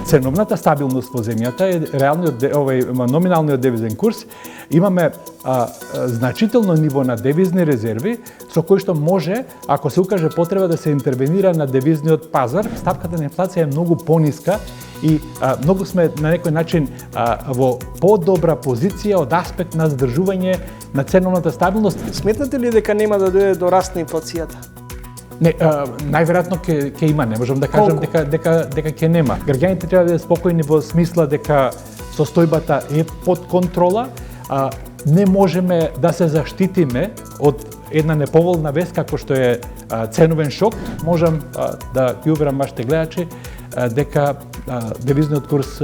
ценовната стабилност во земјата е номиналниот девизен курс. Имаме значително ниво на девизни резерви со кои што може, ако се укаже потреба да се интервенира на девизниот пазар, стапката на инфлација е многу пониска и многу сме на некој начин во подобра позиција од аспект на задржување на ценовната стабилност. Сметнате ли дека нема да дојде до раст на инфлацијата? Не, најверојатно ќе има, не можам да кажам дека ќе нема. Граѓаните треба да бидат спокојни во смисла дека состојбата е под контрола. Не можеме да се заштитиме од една неповолна вест како што е ценовен шок. Можам да ги уверам вашите гледачи дека девизниот курс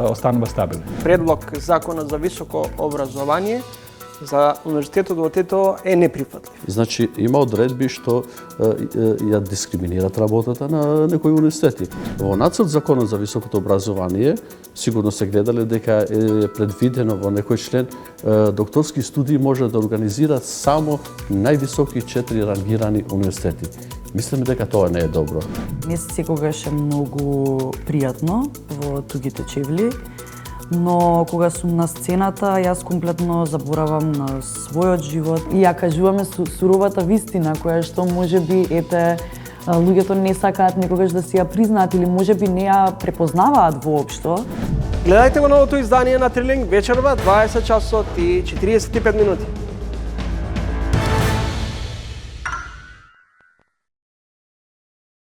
останува стабилен. Предлог законот за високо образование за универзитетот во Тетово е неприфатлив. Значи, има одредби што ја дискриминират работата на некои универзитети. Во нацрт законот за високото образование, сигурно се гледале дека е предвидено во некој член, докторски студии може да организираат само највисоки 4 рангирани универзитети. Мислиме дека тоа не е добро. Не секогаш е многу пријатно во тугите чевли, но кога сум на сцената, јас комплетно заборавам на својот живот и ја кажуваме суровата вистина, која што можеби луѓето не сакаат некогаш да си ја признаат или можеби не ја препознаваат воопшто. Гледајте го новото издание на Трилинг вечерва 20 часот и 45 минути.